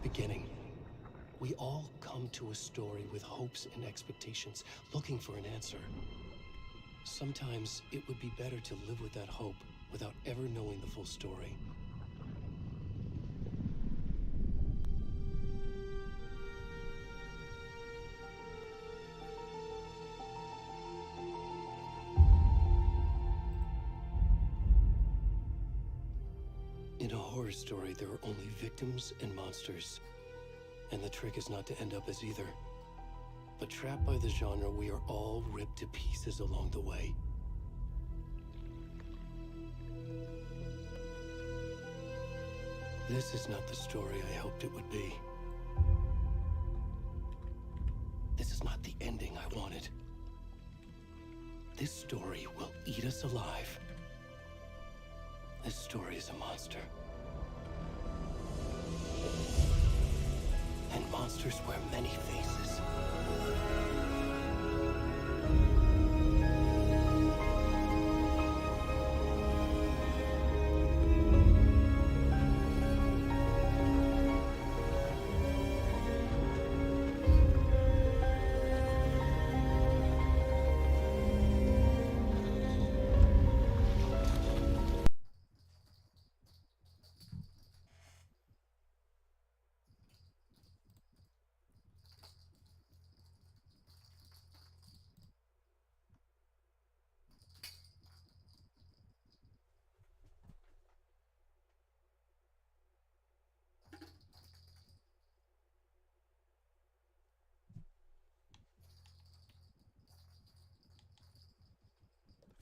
beginning. We all come to a story with hopes and expectations, looking for an answer. Sometimes it would be better to live with that hope without ever knowing the full story. In a horror story, there are only victims and monsters. And the trick is not to end up as either. But trapped by the genre, we are all ripped to pieces along the way. This is not the story I hoped it would be. This is not the ending I wanted. This story will eat us alive. This story is a monster. And monsters wear many faces.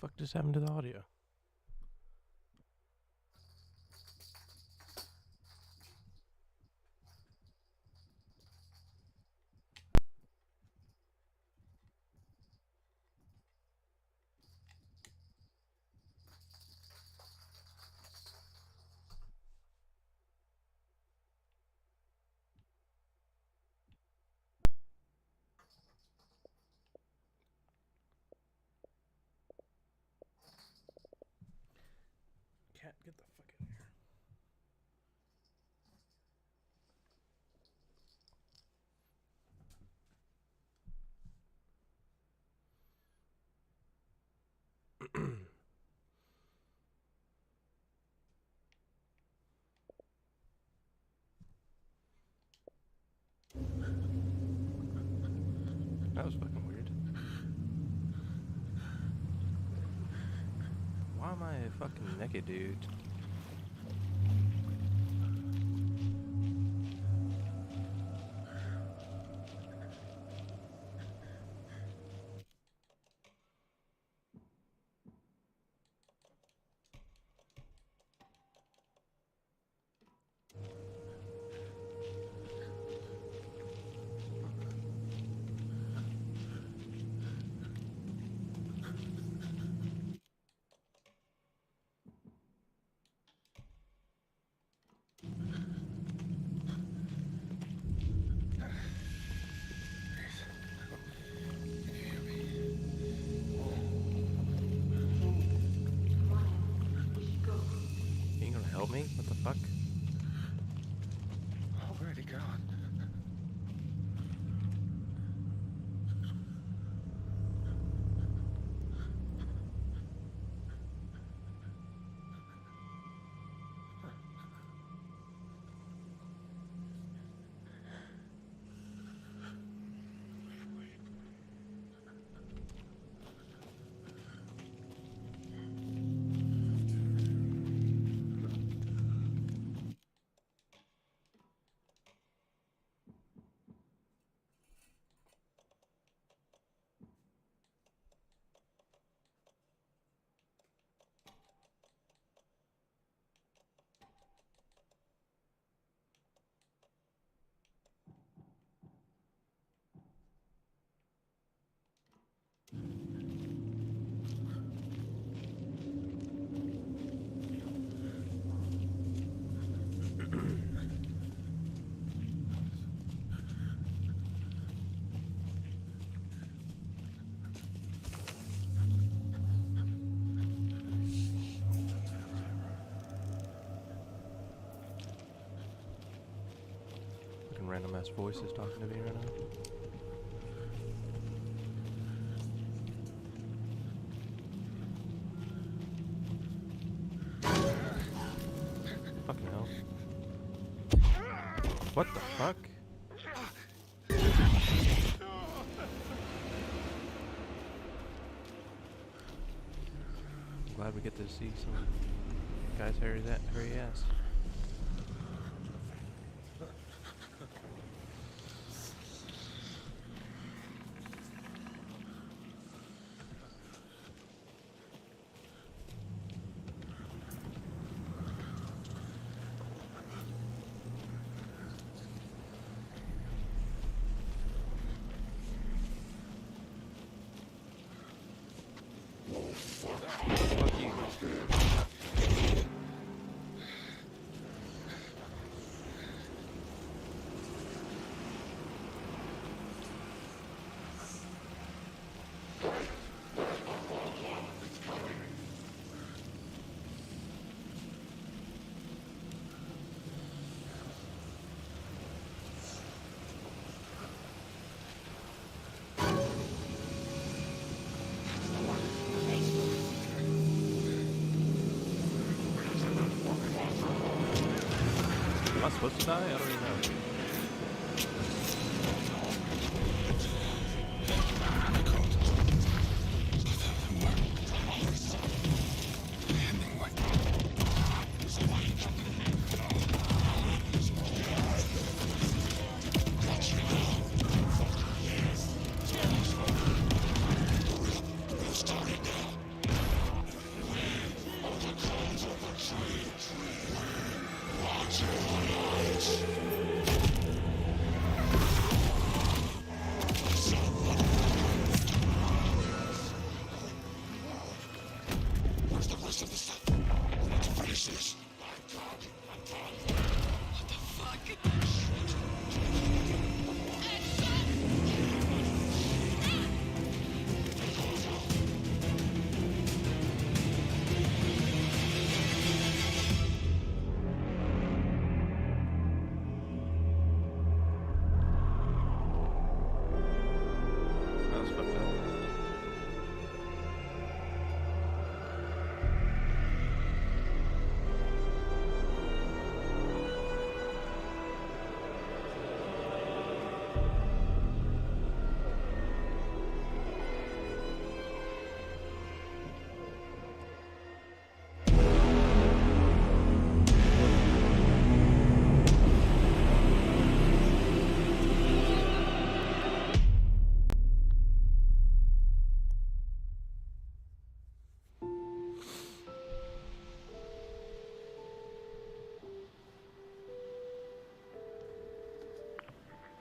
The fuck just happened to the audio? Cat, get the fuck in here. That was fucking weird. Why am I a fucking naked dude? You ain't gonna help me? What the fuck? Oh, where'd he gone? random ass voices talking to me right now. Fucking hell. What the fuck? I'm glad we get to see some guys hairy ass. Fuck you. Am I supposed to die? I don't even know. That was fucked up.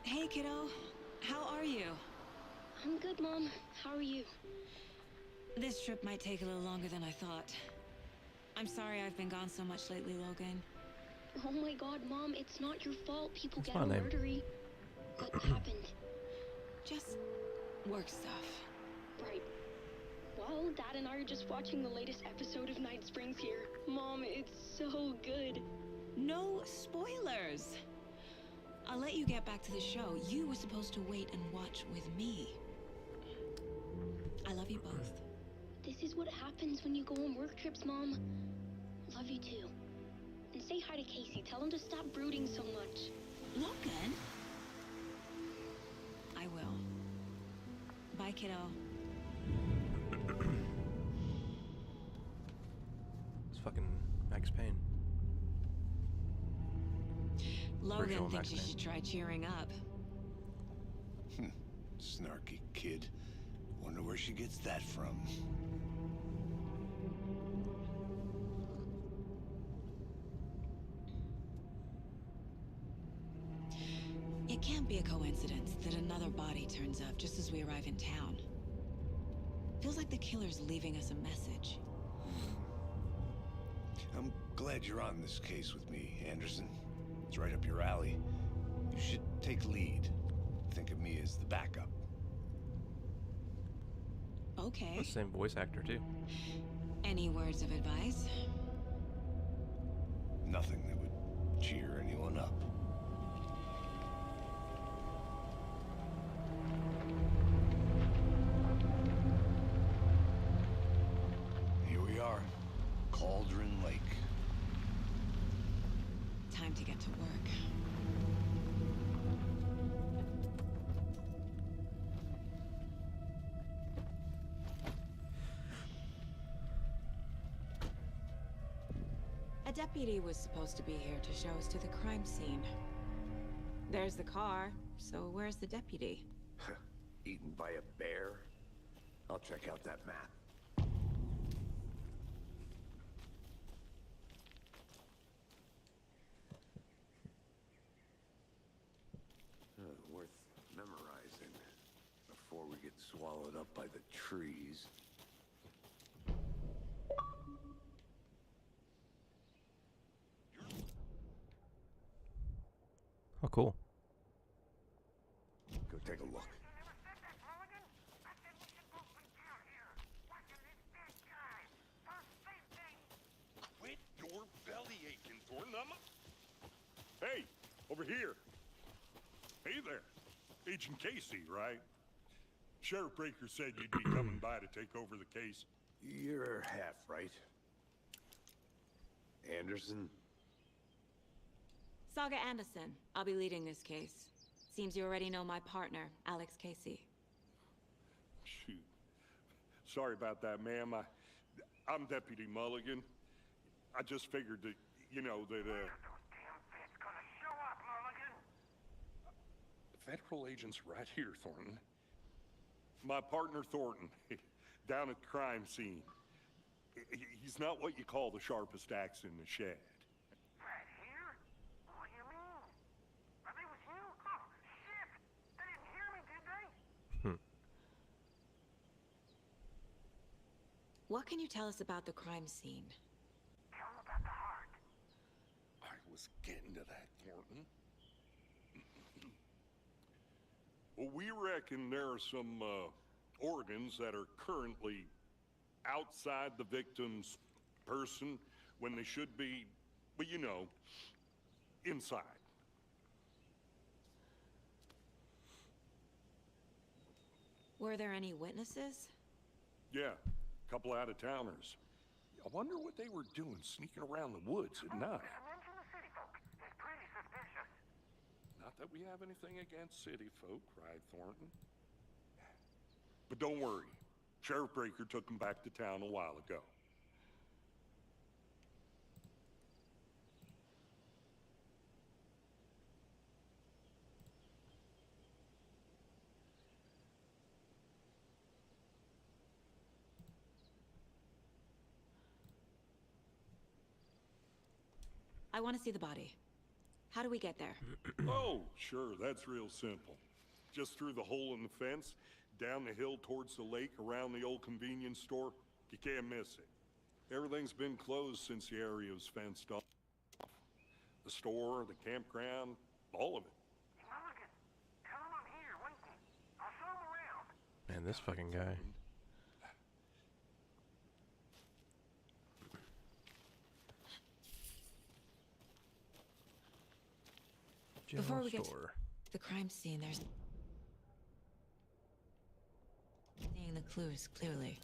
Hey, kiddo. How are you? I'm good, Mom. How are you? This trip might take a little longer than I thought. I'm sorry I've been gone so much lately, Logan. Oh my god, Mom, it's not your fault people It's get my name. murdery. What happened? Just work stuff. Right. Well, Dad and I are just watching the latest episode of Night Springs here. Mom, it's so good. No spoilers! I'll let you get back to the show. You were supposed to wait and watch with me. I love you both. This is what happens when you go on work trips, Mom. Love you too. And say hi to Casey. Tell him to stop brooding so much. Logan? I will. Bye, kiddo. It's fucking Max Payne. Logan Original thinks you Max should try cheering up. Snarky kid. Wonder where she gets that from. It can't be a coincidence that another body turns up just as we arrive in town. Feels like the killer's leaving us a message. I'm glad you're on this case with me, Anderson. It's right up your alley. You should take lead. Think of me as the backup. Okay. The same voice actor too. Any words of advice? Nothing that would cheer anyone up. Mandarin Lake. Time to get to work. A deputy was supposed to be here to show us to the crime scene. There's the car, so where's the deputy? Eaten by a bear? I'll check out that map. Worth memorizing before we get swallowed up by the trees. Oh, cool. Go take a look. Quit your belly aching, Thornton. Hey, over here. Hey there. Agent Casey, right? Sheriff Breaker said you'd be coming by to take over the case. You're half right. Anderson? Saga Anderson. I'll be leading this case. Seems you already know my partner, Alex Casey. Shoot. Sorry about that, ma'am. I'm Deputy Mulligan. I just figured that, you know, that, Federal agent's right here, Thornton. My partner, Thornton, down at the crime scene. He's not what you call the sharpest axe in the shed. Right here? What do you mean? Are they with you? Oh, shit! They didn't hear me, did they? What can you tell us about the crime scene? Tell them about the heart. I was getting to that, Thornton. Well, we reckon there are some organs that are currently outside the victim's person when they should be, well, you know, inside. Were there any witnesses? Yeah, a couple out-of-towners. I wonder what they were doing sneaking around the woods at night. Mention the city folk. It's pretty suspicious. Not that we have anything against city folk, cried Thornton. But don't worry. Sheriff Breaker took them back to town a while ago. I want to see the body. How do we get there? Oh, sure, that's real simple. Just through the hole in the fence, down the hill towards the lake, around the old convenience store. You can't miss it. Everything's been closed since the area was fenced off. The store, the campground, all of it. Mulligan, tell them I'm here, waiting. I'll show them around. Man, this fucking guy. Before General we get to store. the crime scene, there's... seeing the clues clearly.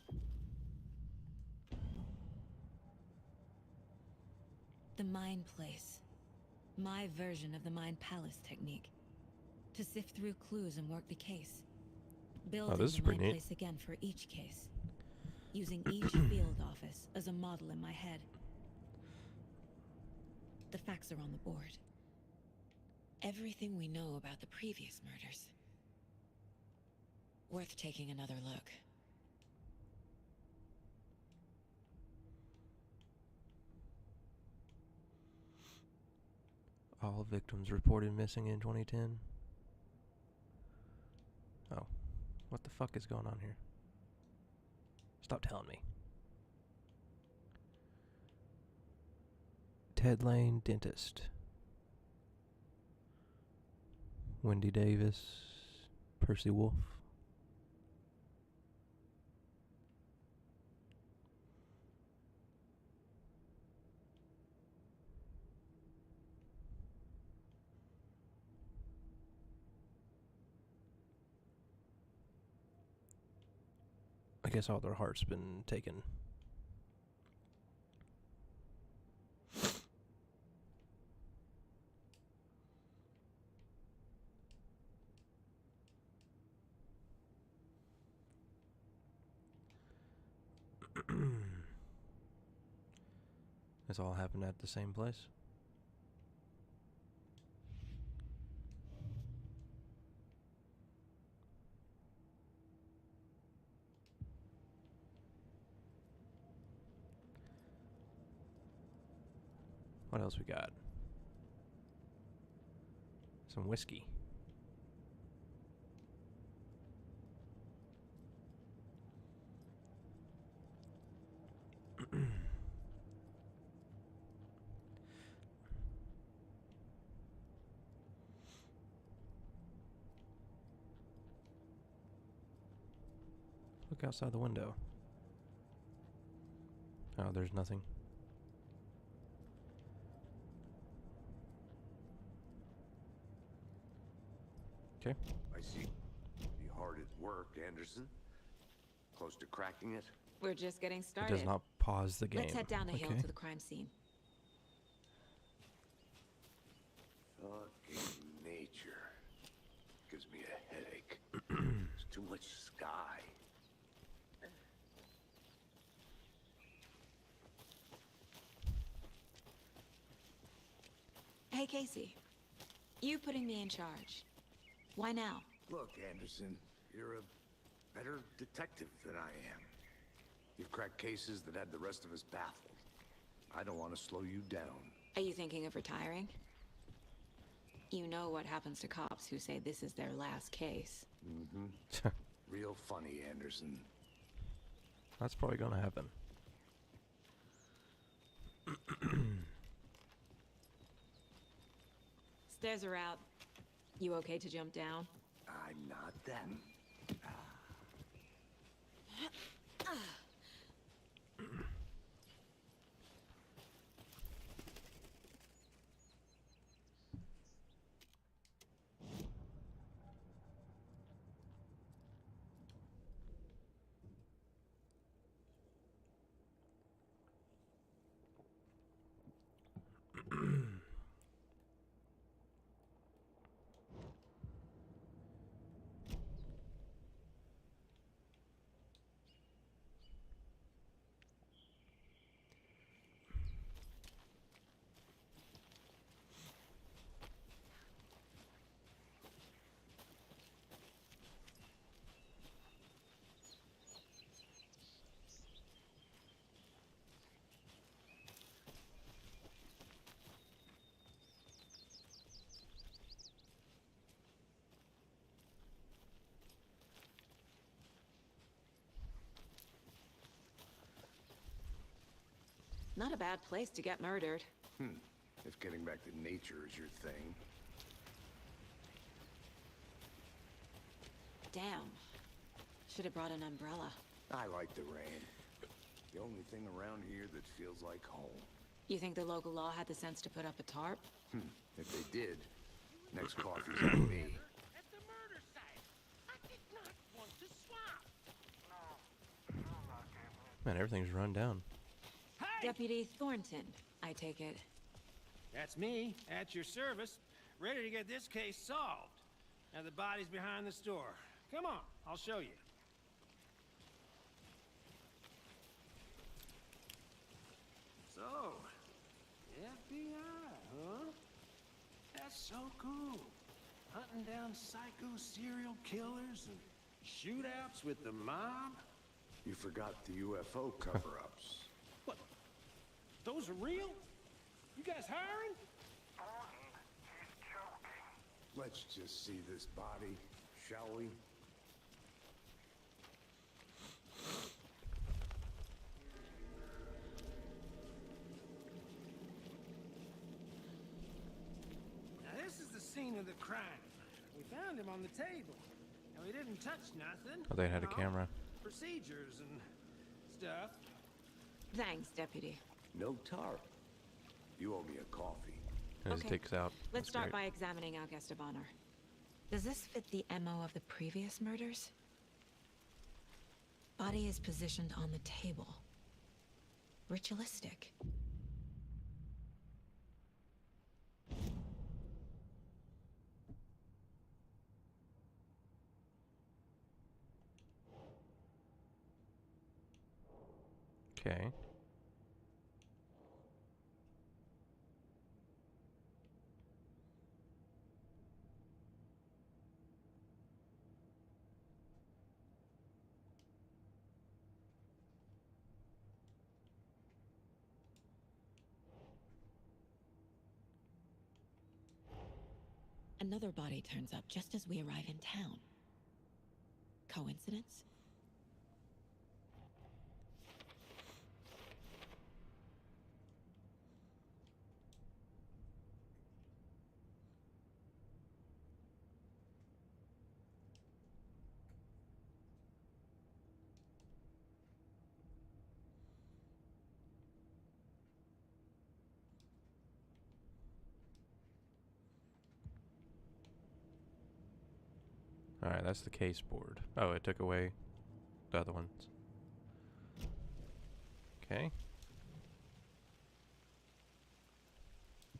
The Mind Place. My version of the Mind Palace technique. To sift through clues and work the case. Building this is the pretty Mind neat. Place again for each case. Using each field office as a model in my head. The facts are on the board. Everything we know about the previous murders. Worth taking another look. All victims reported missing in 2010. Oh. What the fuck is going on here? Stop telling me. Ted Lane, dentist. Wendy Davis, Percy Wolf. I guess all their heart's been taken. This all happened at the same place. What else we got? Some whiskey. Look outside the window. Oh, there's nothing. Okay. I see. Be hard at work, Anderson. Close to cracking it? We're just getting It started. does not pause the game. Let's head down the hill Okay. to the crime scene. Fucking nature. Gives me a headache. There's too much sky. Hey, Casey. You putting me in charge. Why now? Look, Anderson, you're a better detective than I am. You've cracked cases that had the rest of us baffled. I don't want to slow you down. Are you thinking of retiring? You know what happens to cops who say this is their last case. Mm-hmm. Real funny, Anderson. That's probably gonna happen. Stairs are out. You okay to jump down? I'm not them. Not a bad place to get murdered. If getting back to nature is your thing. Damn. Should have brought an umbrella. I like the rain. The only thing around here that feels like home. You think the local law had the sense to put up a tarp? If they did, next coffee's on me. At the murder site. I did not want to swap. Man, everything's run down. Hey! Deputy Thornton, I take it. That's me, at your service, ready to get this case solved. Now the body's behind the store. Come on, I'll show you. So, FBI, huh? That's so cool. Hunting down psycho serial killers and shootouts with the mob. You forgot the UFO cover-ups. What? Those are real? You guys hiring? Let's just see this body, shall we? Now this is the scene of the crime. We found him on the table. And we didn't touch nothing. Oh, they had a you know, camera. Procedures and stuff. Thanks, Deputy. No tarp. You owe me a coffee. And his Okay. dick's out. Let's That's start great. by examining our guest of honor. Does this fit the MO of the previous murders? Body is positioned on the table. Ritualistic. Okay. Another body turns up just as we arrive in town. Coincidence? Alright, that's the case board. Oh, it took away the other ones. Okay.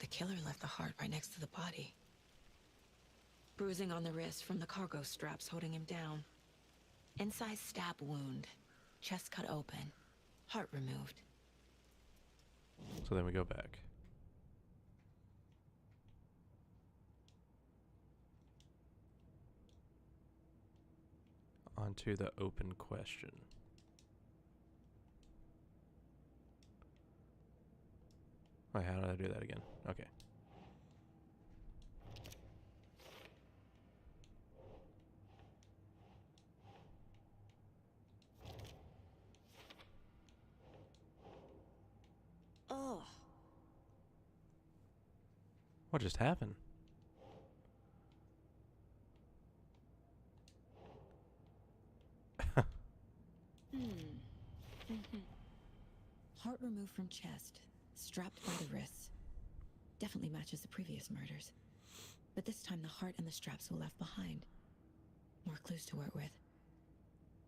The killer left the heart right next to the body. Bruising on the wrist from the cargo straps holding him down. Inside stab wound. Chest cut open. Heart removed. So then we go back. Onto the open question. Wait, how did I do that again? Okay. Ugh. What just happened? Heart removed from chest, strapped by the wrists. Definitely matches the previous murders. But this time the heart and the straps were left behind. More clues to work with.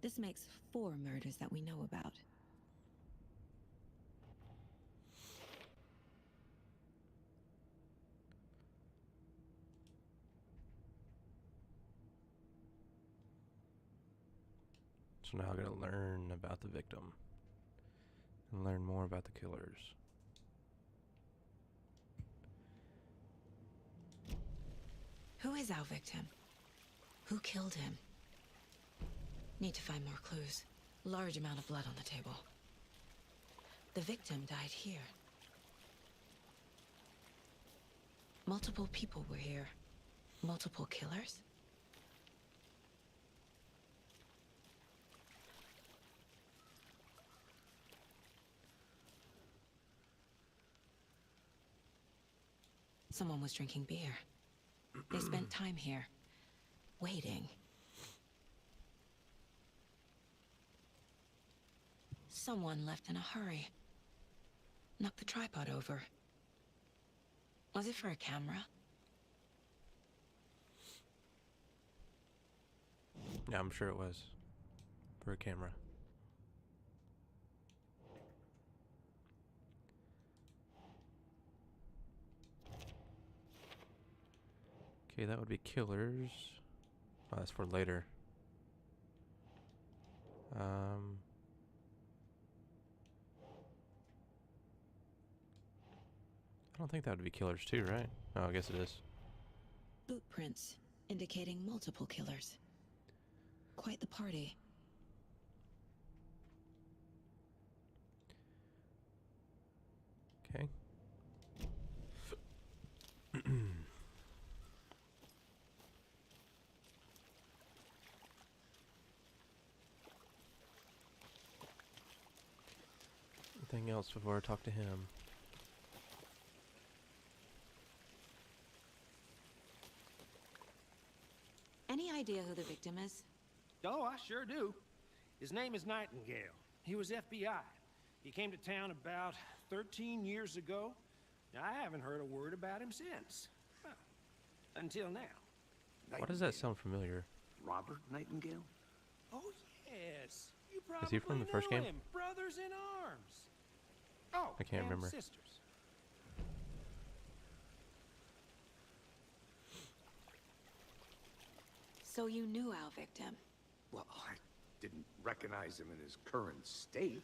This makes 4 murders that we know about. So now I gotta learn about the victim. And learn more about the killers. Who is our victim? Who killed him? Need to find more clues. Large amount of blood on the table. The victim died here. Multiple people were here. Multiple killers? Someone was drinking beer. They spent time here, waiting. Someone left in a hurry. Knocked the tripod over. Was it for a camera? Yeah, I'm sure it was. For a camera. Okay, that would be killers. Oh, that's for later. I don't think that would be killers too, right? Oh, I guess it is. Boot prints, indicating multiple killers. Quite the party. Okay. Anything else before I talk to him? Any idea who the victim is? Oh, I sure do. His name is Nightingale. He was FBI. He came to town about 13 years ago. I haven't heard a word about him since. Well, until now. Why does that sound familiar? Robert Nightingale? Oh, yes. You probably Is he from the first know game? him. Brothers in arms. Oh, I can't and remember. sisters. So you knew our victim. Well, I didn't recognize him in his current state.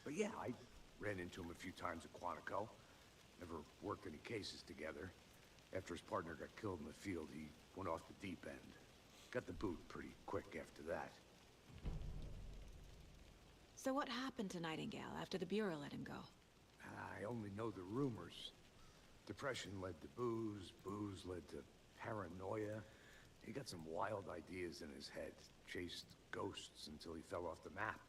But yeah, I ran into him a few times at Quantico. Never worked any cases together. After his partner got killed in the field, he went off the deep end. Got the boot pretty quick after that. So what happened to Nightingale after the Bureau let him go? I only know the rumors. Depression led to booze, booze led to paranoia. He got some wild ideas in his head. Chased ghosts until he fell off the map.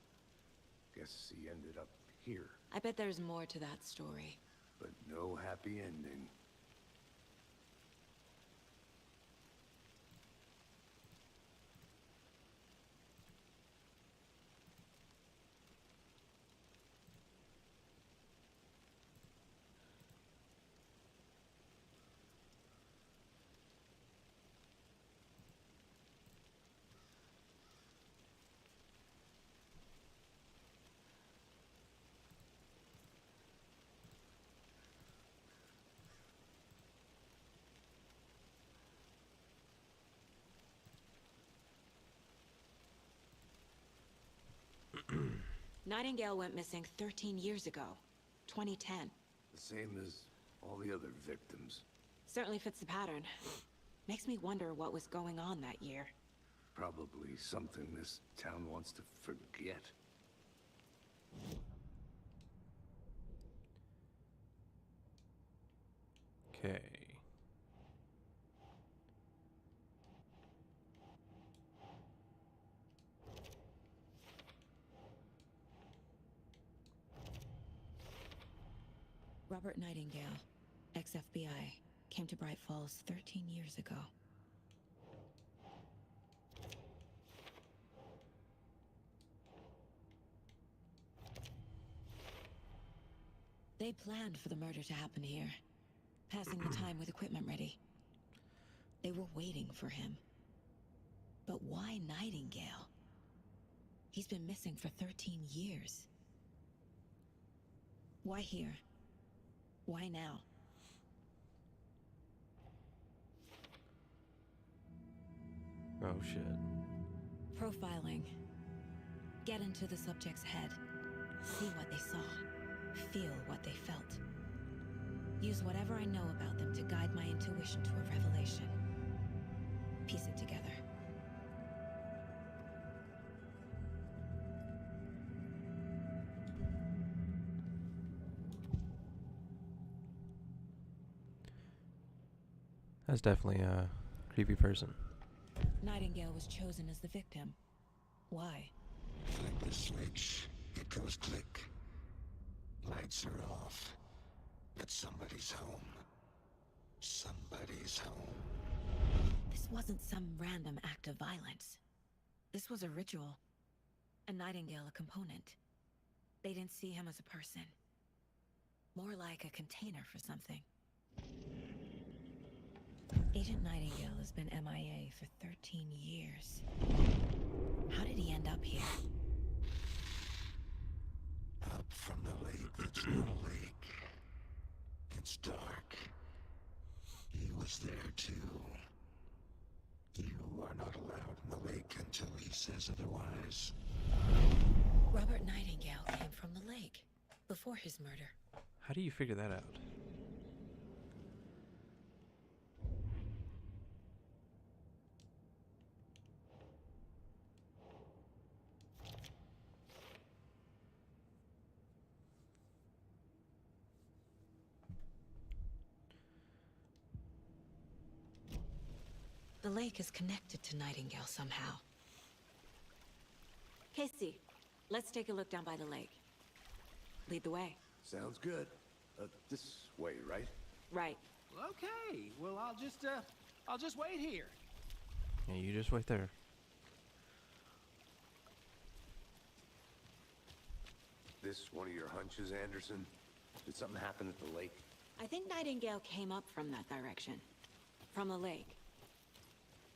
Guess he ended up here. I bet there's more to that story. But no happy ending. Nightingale went missing 13 years ago. 2010. The same as all the other victims. Certainly fits the pattern. Makes me wonder what was going on that year. Probably something this town wants to forget. Okay. Robert Nightingale, ex-FBI, came to Bright Falls 13 years ago. They planned for the murder to happen here, passing the time with equipment ready. They were waiting for him. But why Nightingale? He's been missing for 13 years. Why here? Why now? Oh shit. Profiling. Get into the subject's head. See what they saw. Feel what they felt. Use whatever I know about them to guide my intuition to a revelation. Piece it together. That's definitely a creepy person. Nightingale was chosen as the victim. Why? Flick the switch, it goes click. Lights are off. But somebody's home. Somebody's home. This wasn't some random act of violence. This was a ritual. And Nightingale a component. They didn't see him as a person. More like a container for something. Agent Nightingale has been MIA for 13 years. How did he end up here? Up from the lake that's not a lake. It's dark. He was there too. You are not allowed in the lake until he says otherwise. Robert Nightingale came from the lake before his murder. How do you figure that out? The lake is connected to Nightingale somehow. Casey, let's take a look down by the lake. Lead the way. Sounds good. This way, right? Right. Okay, well, I'll just wait here. Yeah, you just wait there. This one of your hunches, Anderson? Did something happen at the lake? I think Nightingale came up from that direction. From the lake.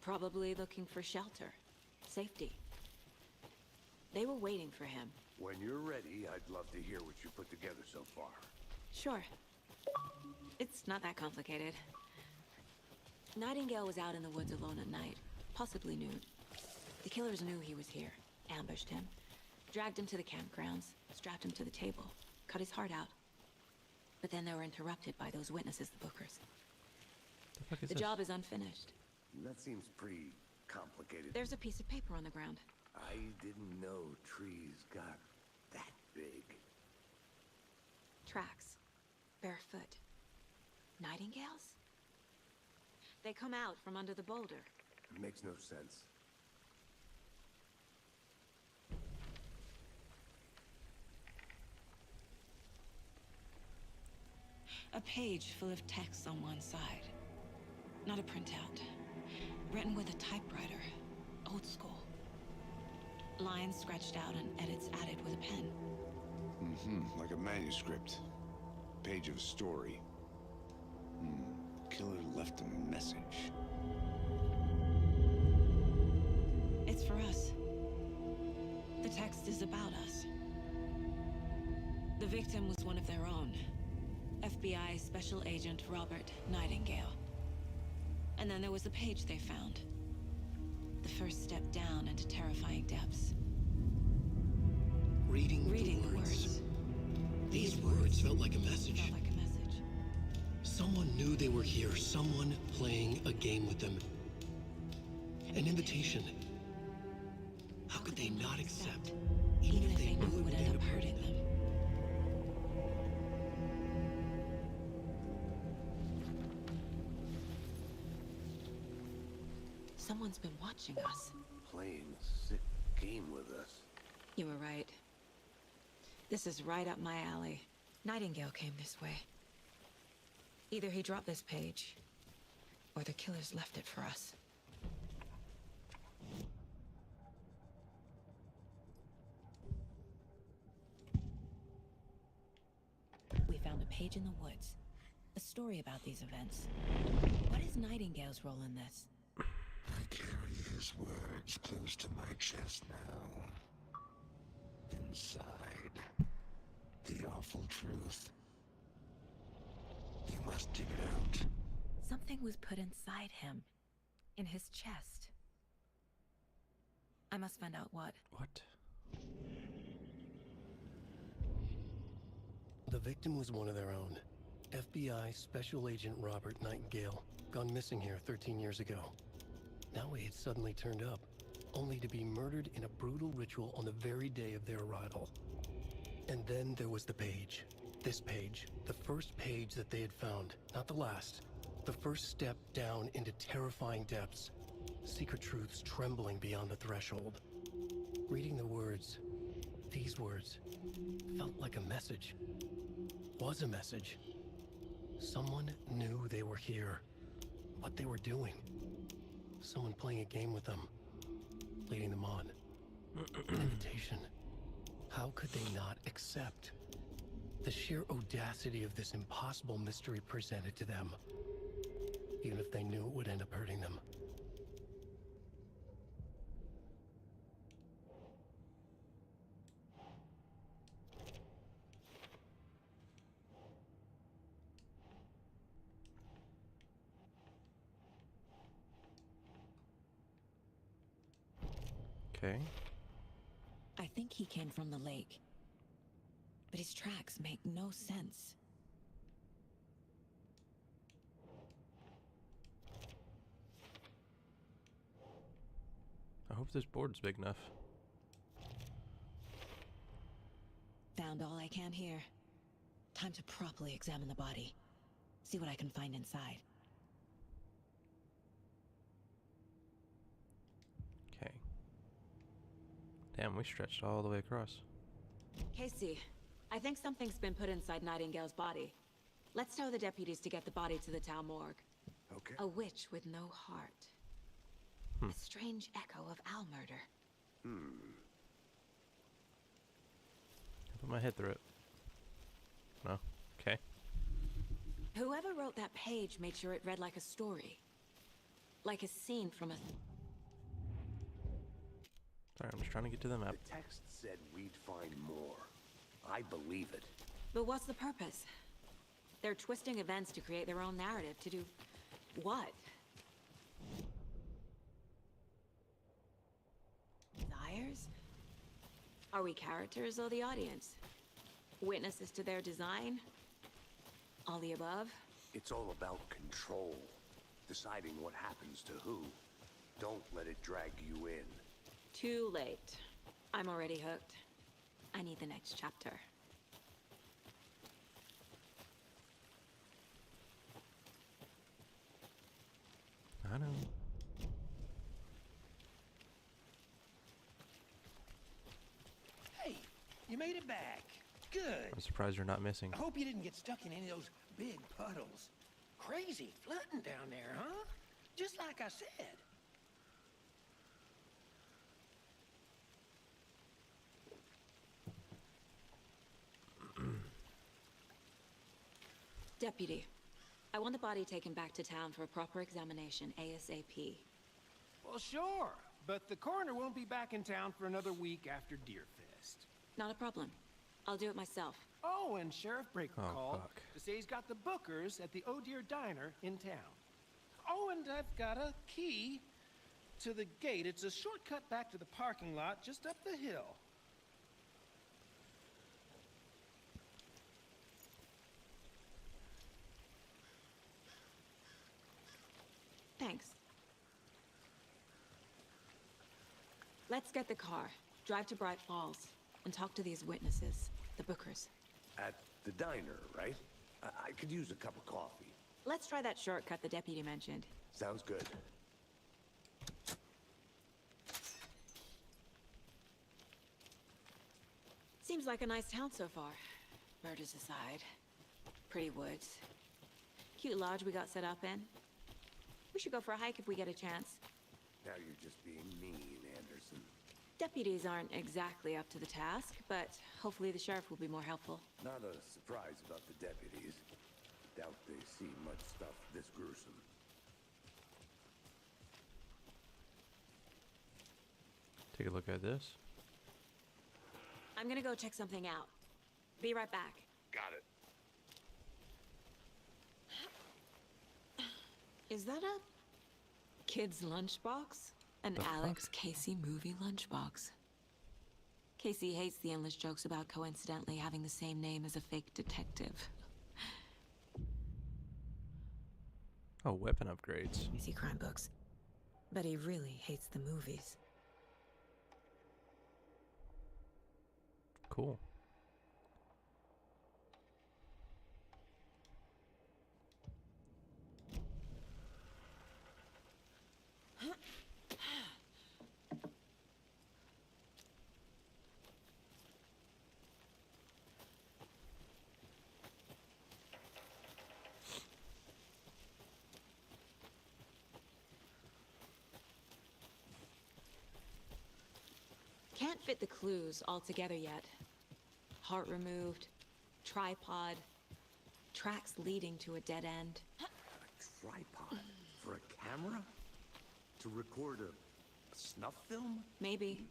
Probably looking for shelter. Safety. They were waiting for him. When you're ready, I'd love to hear what you put together so far. Sure. It's not that complicated. Nightingale was out in the woods alone at night, possibly noon. The killers knew he was here, ambushed him, dragged him to the campgrounds, strapped him to the table, cut his heart out. But then they were interrupted by those witnesses, the Bookers. The fuck is The this? job is unfinished. That seems pretty complicated. There's a piece of paper on the ground. I didn't know trees got that big. Tracks. Barefoot. Nightingales? They come out from under the boulder. Makes no sense. A page full of text on one side. Not a printout. Written with a typewriter. Old school. Lines scratched out and edits added with a pen. Like a manuscript. Page of a story. Killer left a message. It's for us. The text is about us. The victim was one of their own. FBI Special Agent Robert Nightingale. And then there was the page they found. The first step down into terrifying depths. Reading the words. These words felt like a message. Felt like a message. Someone knew they were here. Someone playing a game with them. An invitation. How could they not accept? Even if they knew it would end up hurting them. Someone's been watching us. Playing a sick game with us. You were right. This is right up my alley. Nightingale came this way. Either he dropped this page, or the killers left it for us. We found a page in the woods. A story about these events. What is Nightingale's role in this? I carry his words close to my chest now. Inside, the awful truth. You must dig it out. Something was put inside him. In his chest. I must find out what. What? The victim was one of their own. FBI Special Agent Robert Nightingale, gone missing here 13 years ago. Now he had suddenly turned up, only to be murdered in a brutal ritual on the very day of their arrival. And then there was the page. This page, the first page that they had found, not the last. The first step down into terrifying depths. Secret truths trembling beyond the threshold. Reading the words, these words, felt like a message. Was a message. Someone knew they were here. What they were doing. Someone playing a game with them. Leading them on. An invitation. How could they not accept? The sheer audacity of this impossible mystery presented to them. Even if they knew it would end up hurting them. Okay. I think he came from the lake. But his tracks make no sense. I hope this board's big enough. Found all I can here. Time to properly examine the body. See what I can find inside. Okay. Damn, we stretched all the way across. Casey, I think something's been put inside Nightingale's body. Let's tell the deputies to get the body to the town morgue. Okay. A witch with no heart. A strange echo of Al murder. Put my head through it. No? Okay. Whoever wrote that page made sure it read like a story. Like a scene from a... Sorry, I'm just trying to get to the map. The text said we'd find more. I believe it. But what's the purpose? They're twisting events to create their own narrative. To do what? Desires? Are we characters or the audience? Witnesses to their design? All the above? It's all about control. Deciding what happens to who. Don't let it drag you in. Too late. I'm already hooked. I need the next chapter. I know. Hey, you made it back. Good. I'm surprised you're not missing. I hope you didn't get stuck in any of those big puddles. Crazy flooding down there, huh? Just like I said. Deputy, I want the body taken back to town for a proper examination, ASAP. Well, sure. But the coroner won't be back in town for another week after Deerfest. Not a problem. I'll do it myself. Oh, and Sheriff Breaker Oh, called fuck. to say he's got the Bookers at the Oh Deer Diner in town. Oh, and I've got a key to the gate. It's a shortcut back to the parking lot just up the hill. Thanks. Let's get the car, drive to Bright Falls, and talk to these witnesses, the Bookers. At the diner, right? I could use a cup of coffee. Let's try that shortcut the deputy mentioned. Sounds good. Seems like a nice town so far. Murders aside. Pretty woods. Cute lodge we got set up in. We should go for a hike if we get a chance. Now you're just being mean, Anderson. Deputies aren't exactly up to the task, but hopefully the sheriff will be more helpful. Not a surprise about the deputies. Doubt they see much stuff this gruesome. Take a look at this. I'm gonna go check something out. Be right back. Got it. Is that a kid's lunchbox? An The fuck? Alex Casey movie lunchbox. Casey hates the endless jokes about coincidentally having the same name as a fake detective. Oh, weapon upgrades. You see crime books. But he really hates the movies. Cool. Can't fit the clues all together yet. Heart removed, tripod, tracks leading to a dead end. A tripod? For a camera? To record a snuff film? Maybe.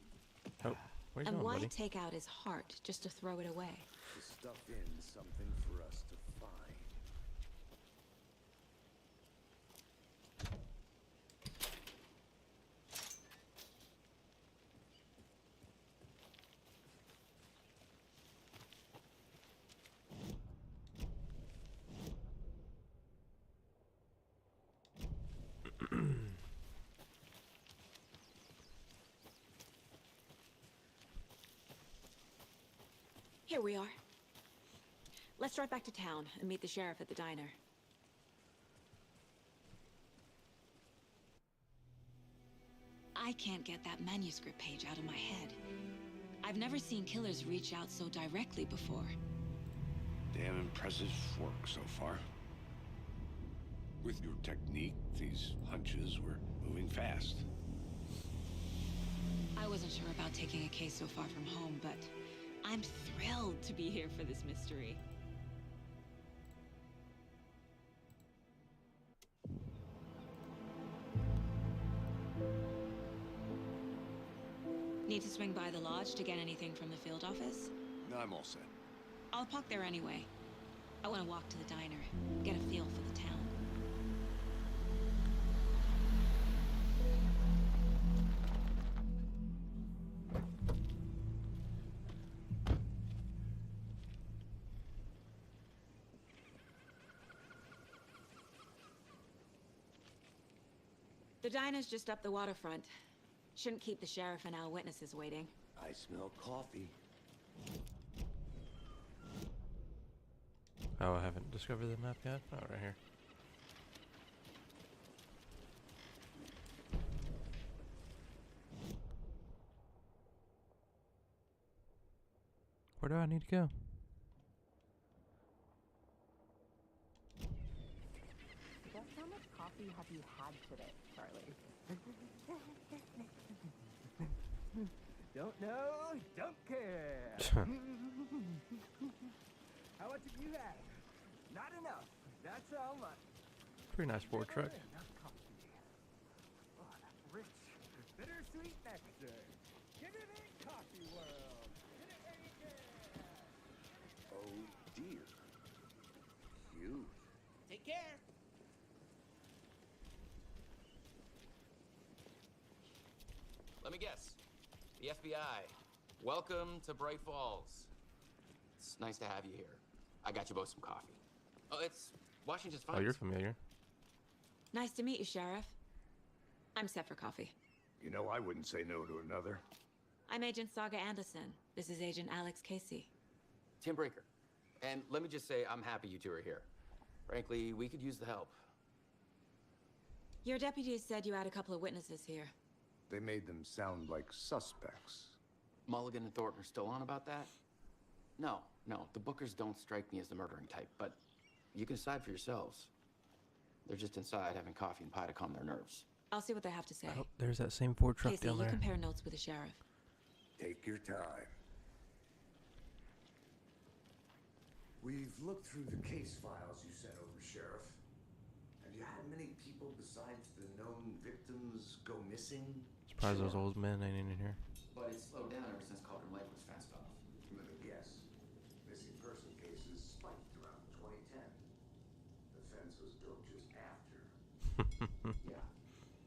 Oh, where you And going, why buddy? take out his heart just to throw it away? To stuff in something for us to find. Here we are. Let's drive back to town and meet the sheriff at the diner. I can't get that manuscript page out of my head. I've never seen killers reach out so directly before. Damn impressive work so far. With your technique, these hunches were moving fast. I wasn't sure about taking a case so far from home, but I'm thrilled to be here for this mystery. Need to swing by the lodge to get anything from the field office? No, I'm all set. I'll park there anyway. I want to walk to the diner, get a feel for the town. The diner's just up the waterfront. Shouldn't keep the sheriff and our witnesses waiting. I smell coffee. Oh, I haven't discovered the map yet? Oh, right here. do I need to go? Just how much coffee have you had today, Charlie? Don't know, don't care. How much have you had? Not enough. That's all much. Pretty nice Ford truck. Enough coffee. Oh, that rich, bittersweet nectar. Get it in, coffee world. Get it in. Oh dear. Cute. Take care. Let me guess. The FBI. Welcome to Bright Falls. It's nice to have you here. I got you both some coffee. Oh, it's Washington's Oh, finest. you're familiar. Nice to meet you, Sheriff. I'm set for coffee. You know, I wouldn't say no to another. I'm Agent Saga Anderson. This is Agent Alex Casey. Tim Breaker. And let me just say, I'm happy you two are here. Frankly, we could use the help. Your deputies said you had a couple of witnesses here. They made them sound like suspects. Mulligan and Thornton are still on about that? No, the Bookers don't strike me as the murdering type, but you can decide for yourselves. They're just inside having coffee and pie to calm their nerves. I'll see what they have to say. Oh, there's that same Ford truck Casey, down you there. compare notes with the sheriff. Take your time. We've looked through the case files you sent over, Sheriff. Have you had many people besides the known victims go missing? Surprised those old men ain't in here. But it's slowed down ever since Cauldron Lake was fenced off. Let me guess. Missing person cases spiked around 2010. The fence was built just after. Yeah,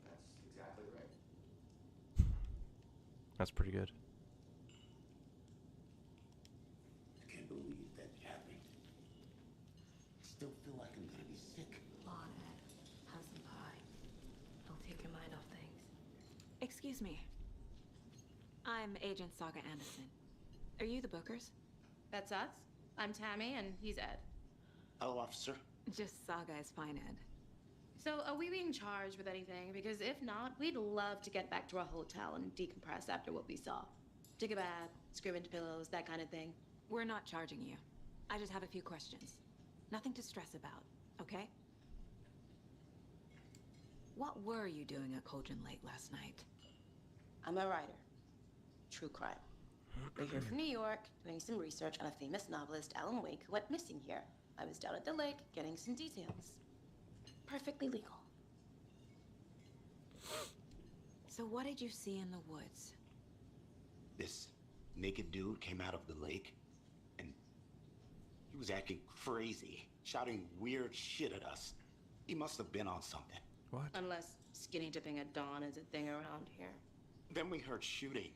that's exactly right. That's pretty good. I can't believe that happened. Still feel like I'm gonna be sick. Come on, Ed. Have some pie. I'll take your mind off things. Excuse me. I'm Agent Saga Anderson. Are you the Bookers? That's us. I'm Tammy, and he's Ed. Hello, officer. Just Saga is fine, Ed. So, are we being charged with anything? Because if not, we'd love to get back to our hotel and decompress after what we saw. Take a bath, scream into pillows, that kind of thing. We're not charging you. I just have a few questions. Nothing to stress about, okay? What were you doing at Cauldron Lake last night? I'm a writer. True crime. We're here from New York, doing some research on a famous novelist, Alan Wake, who went missing here. I was down at the lake, getting some details. Perfectly legal. So what did you see in the woods? This naked dude came out of the lake, and he was acting crazy, shouting weird shit at us. He must have been on something. What? Unless skinny dipping at dawn is a thing around here. Then we heard shooting.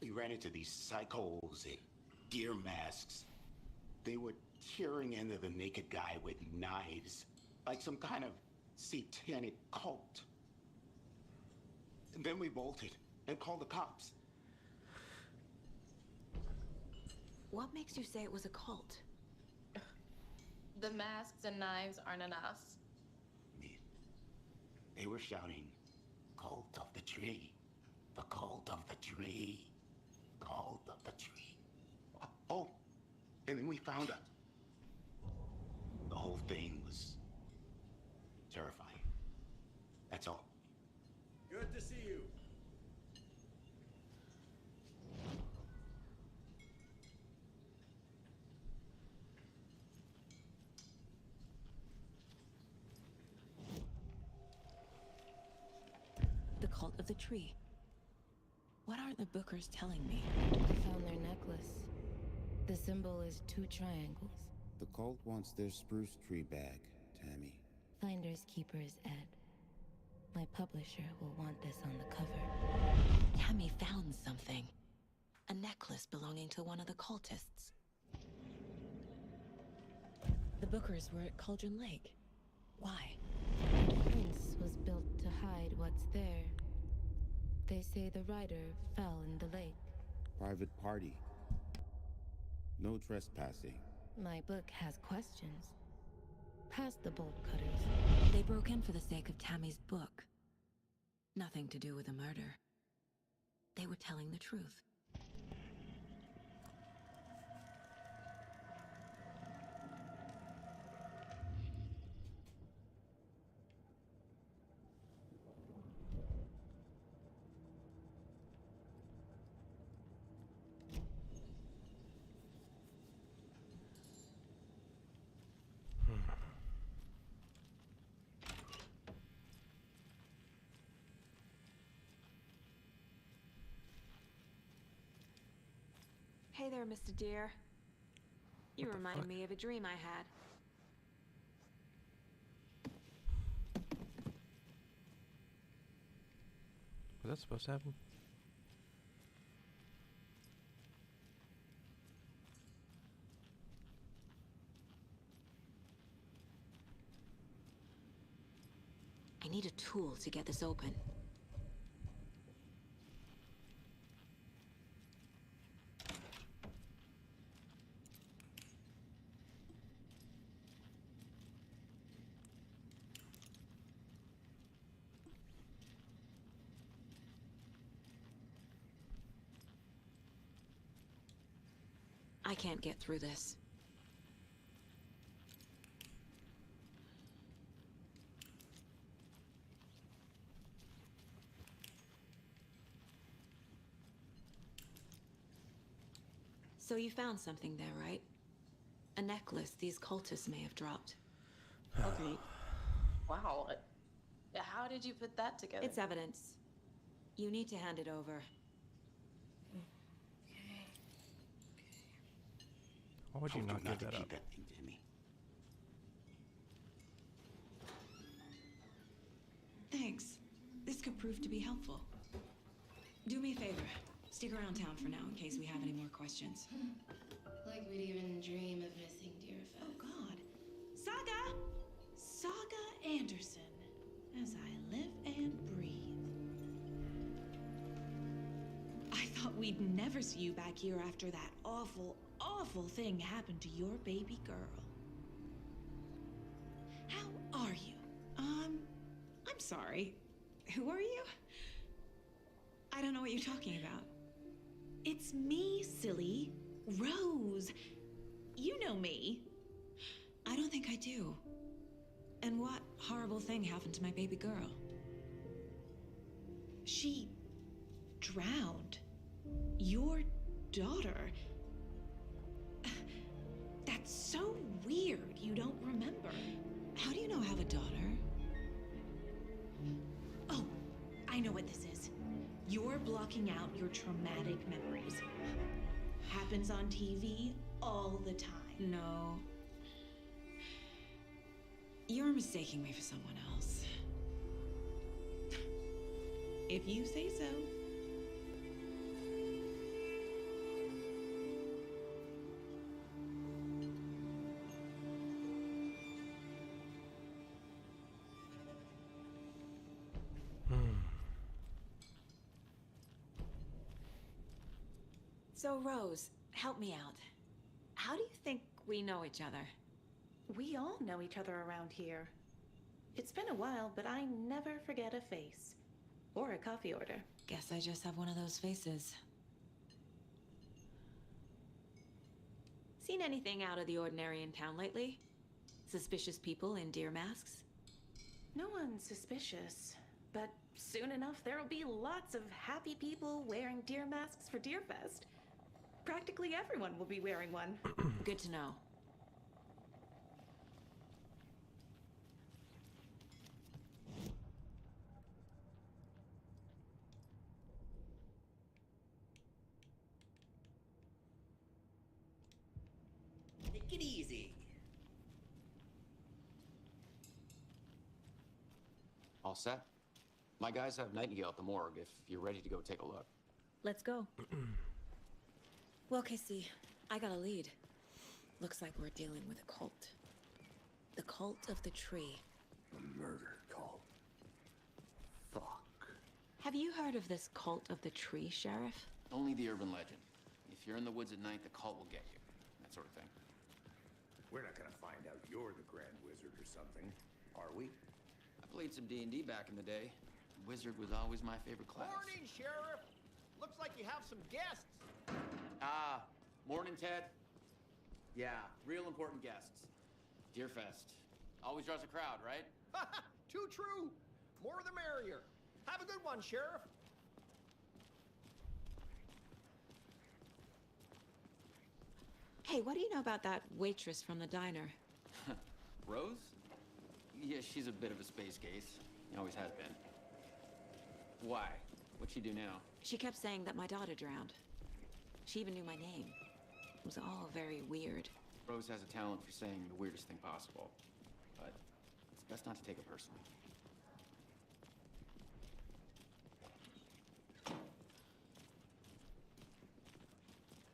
We ran into these psychos in deer masks. They were tearing into the naked guy with knives, like some kind of satanic cult. And then we bolted and called the cops. What makes you say it was a cult? The masks and knives aren't enough. They were shouting, "Cult of the tree, the cult of the tree, cult of the tree." Oh, and then we found it. The whole thing was terrifying. That's all. Good to see you. The cult of the tree. What are the Bookers telling me? I found their necklace. The symbol is 2 triangles. The cult wants their spruce tree back, Tammy. Finders keepers, Ed. My publisher will want this on the cover. Tammy found something. A necklace belonging to one of the cultists. The Bookers were at Cauldron Lake. Why? The fence was built to hide what's there. They say the rider fell in the lake. Private party. No trespassing. My book has questions. Past the bolt cutters. They broke in for the sake of Tammy's book. Nothing to do with the murder. They were telling the truth. Hey there, Mr. Deer. You remind me of a dream I had. Was that supposed to happen? I need a tool to get this open. I can't get through this. So you found something there, right? A necklace these cultists may have dropped. Okay. Wow. How did you put that together? It's evidence. You need to hand it over. Why would you not give that up? That thing to me. Thanks. This could prove to be helpful. Do me a favor. Stick around town for now in case we have any more questions. Like we'd even dream of missing Deerfest. Oh God. Saga! Saga Anderson. As I live and breathe. I thought we'd never see you back here after that awful, awful thing happened to your baby girl. How are you? I'm sorry. Who are you? I don't know what you're talking about. It's me, silly. Rose. You know me. I don't think I do. And what horrible thing happened to my baby girl? She drowned. Your daughter. That's so weird you don't remember. How do you know I have a daughter? Oh, I know what this is. You're blocking out your traumatic memories. Happens on TV all the time. No. You're mistaking me for someone else. If you say so. So, Rose, help me out. How do you think we know each other? We all know each other around here. It's been a while, but I never forget a face. Or a coffee order. Guess I just have one of those faces. Seen anything out of the ordinary in town lately? Suspicious people in deer masks? No one's suspicious. But soon enough, there'll be lots of happy people wearing deer masks for Deerfest. Practically everyone will be wearing one. Good to know. Take it easy. All set? My guys have Nightingale at the morgue if you're ready to go take a look. Let's go. Well, Casey, I got a lead. Looks like we're dealing with a cult. The cult of the tree. A murder cult. Fuck. Have you heard of this cult of the tree, Sheriff? Only the urban legend. If you're in the woods at night, the cult will get you. That sort of thing. We're not gonna find out you're the Grand Wizard or something, are we? I played some D&D back in the day. Wizard was always my favorite class. Morning, Sheriff. Looks like you have some guests. Ah, morning, Ted. Yeah, real important guests. Deerfest. Always draws a crowd, right? Too true. More the merrier. Have a good one, Sheriff. Hey, what do you know about that waitress from the diner? Rose? Yeah, she's a bit of a space case. Always has been. Why? What'd she do now? She kept saying that my daughter drowned. She even knew my name. It was all very weird. Rose has a talent for saying the weirdest thing possible, but it's best not to take it personally.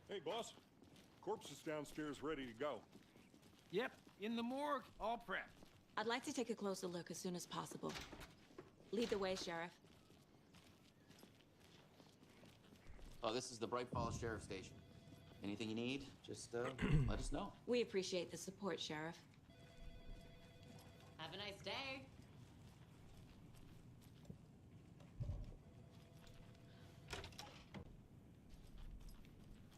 Hey, boss. Corpse is downstairs ready to go. Yep, in the morgue, all prepped. I'd like to take a closer look as soon as possible. Lead the way, Sheriff. Oh, this is the Bright Falls Sheriff Station. Anything you need, just let us know. We appreciate the support, Sheriff. Have a nice day.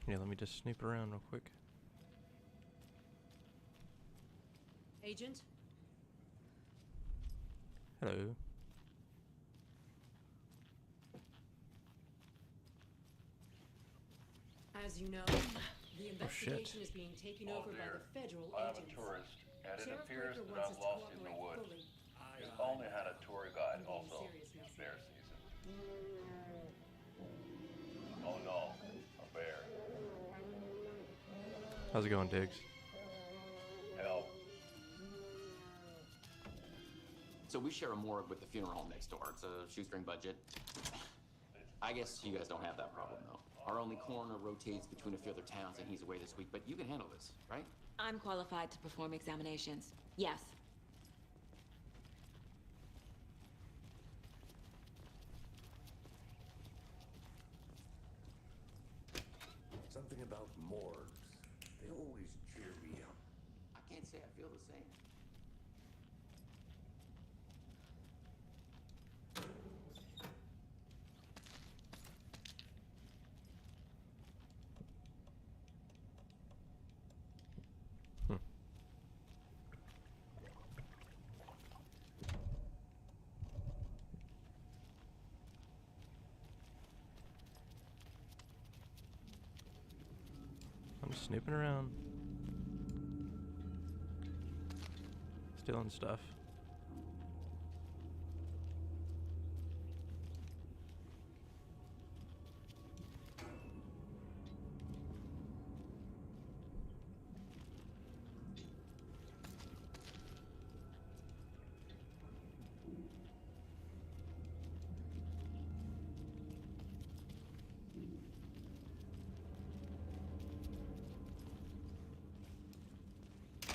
Yeah, let me just snoop around real quick. Agent? Hello. As you know, the investigation is being taken over by the federal I'm agents. a tourist, and it Sheriff appears Baker that wants I'm us to lost in the cooperate woods. fully. We've only had a tour guide I'm being also. serious now, It's bear season. Oh no, a bear. How's it going, Diggs? Help. So we share a morgue with the funeral home next door. It's a shoestring budget. I guess you guys don't have that problem, though. Our only coroner rotates between a few other towns, and he's away this week, but you can handle this, right? I'm qualified to perform examinations. Yes. Something about morgues. They always cheer me up. I can't say I feel the same. I'm just snooping around. Stealing stuff.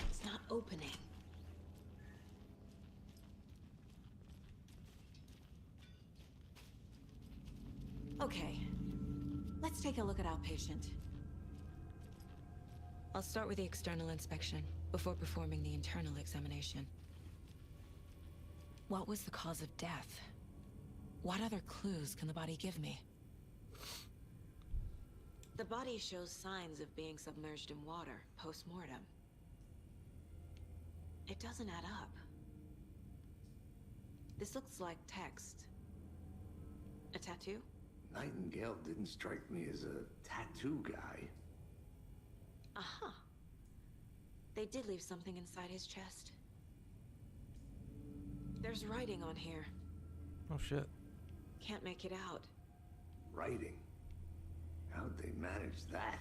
It's not opening. Okay. Let's take a look at our patient. I'll start with the external inspection before performing the internal examination. What was the cause of death? What other clues can the body give me? The body shows signs of being submerged in water post-mortem. It doesn't add up. This looks like text. A tattoo? Nightingale didn't strike me as a tattoo guy. Aha. They did leave something inside his chest. There's writing on here. Oh shit. Can't make it out. Writing? How'd they manage that?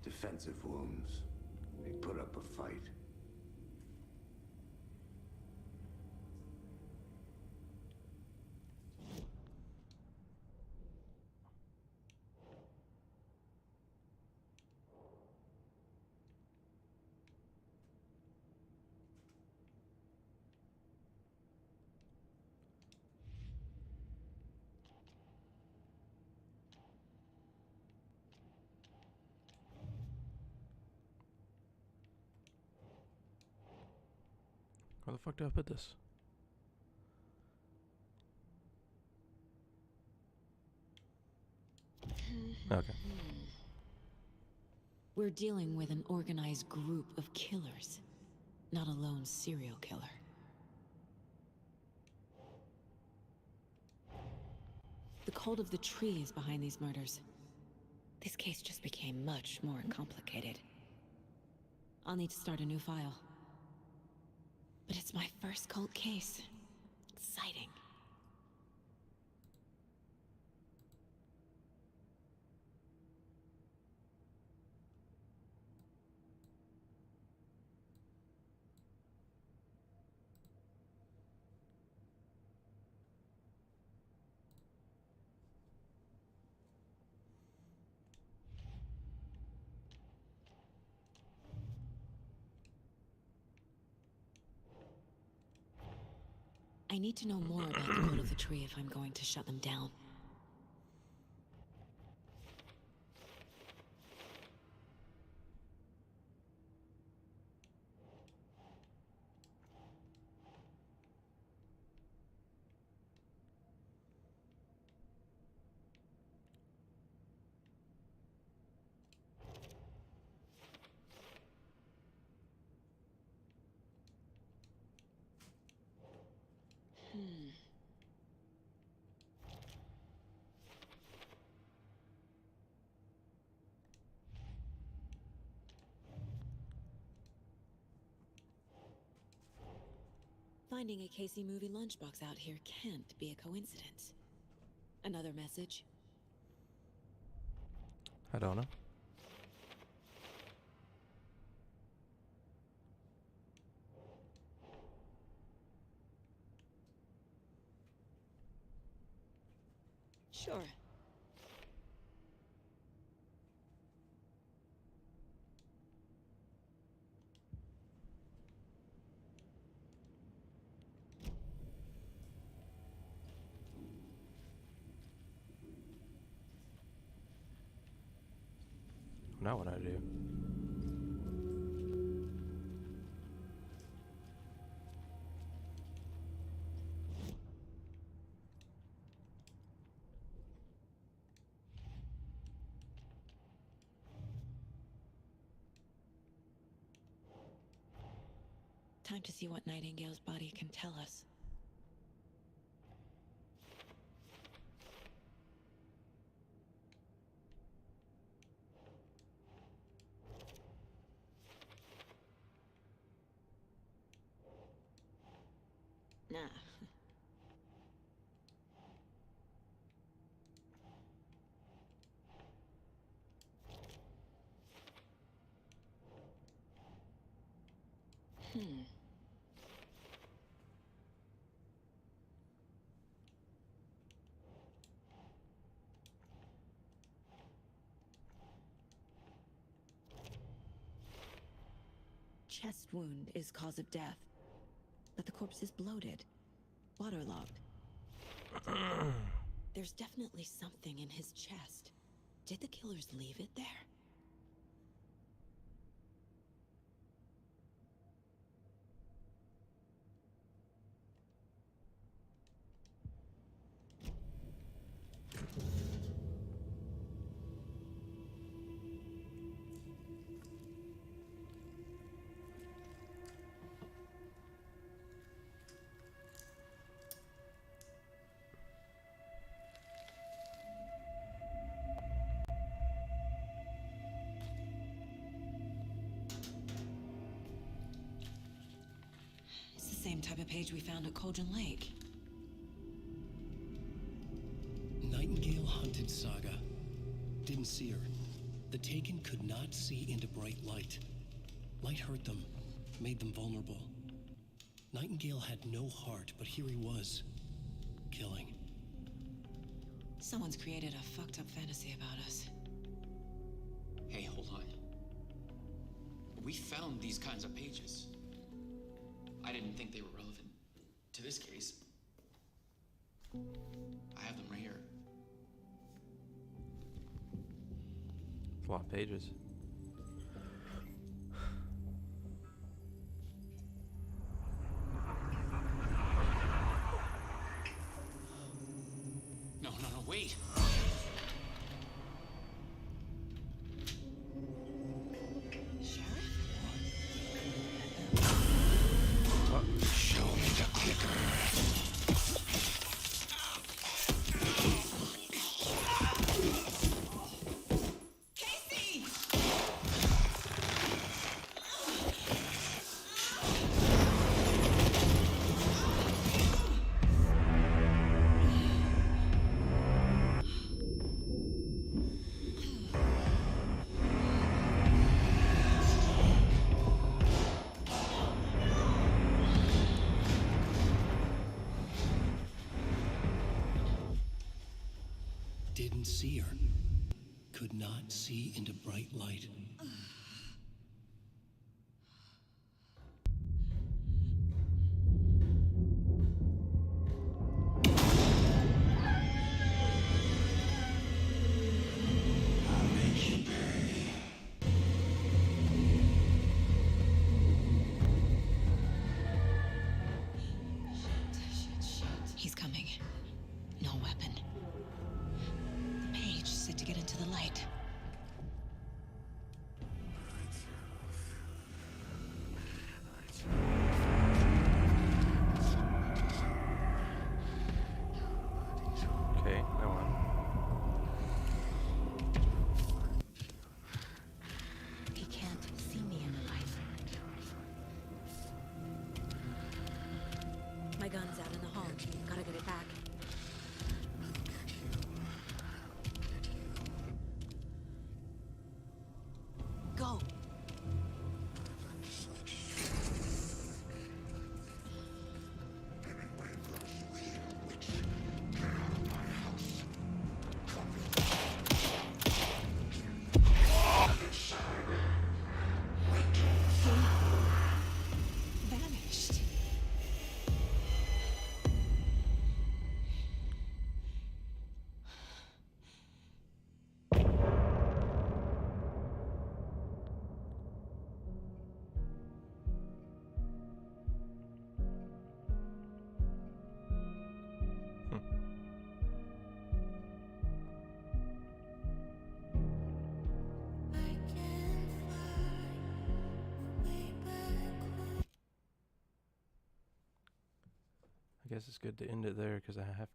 Defensive wounds. They put up a fight. Where the fuck do I put this? Okay. We're dealing with an organized group of killers, not a lone serial killer. The cult of the tree is behind these murders. This case just became much more complicated. I'll need to start a new file. But it's my first cold case. Exciting. I need to know more about the code of the tree if I'm going to shut them down. Finding a Casey movie lunchbox out here can't be a coincidence. Another message? I don't know. Sure. Not what I do. Time to see what Nightingale's body can tell us. Nah. Chest wound is cause of death, but the corpse is bloated, waterlogged. There's definitely something in his chest. Did the killers leave it there? Same type of page we found at Cauldron Lake. Nightingale hunted Saga. Didn't see her. The Taken could not see into bright light. Light hurt them, made them vulnerable. Nightingale had no heart, but here he was, killing. Someone's created a fucked up fantasy about us. Hey, hold on. We found these kinds of pages. I didn't think they were relevant to this case. I have them right here. It's a lot of pages. No, wait. Show me the clicker. Casey! didn't see her. Could not see into bright light. He's coming. No weapon. The page said to get into the light. Okay, no one. He can't see me in the light. My gun's out in the hall. Gotta get it back. Go! Vanished. I guess it's good to end it there because I have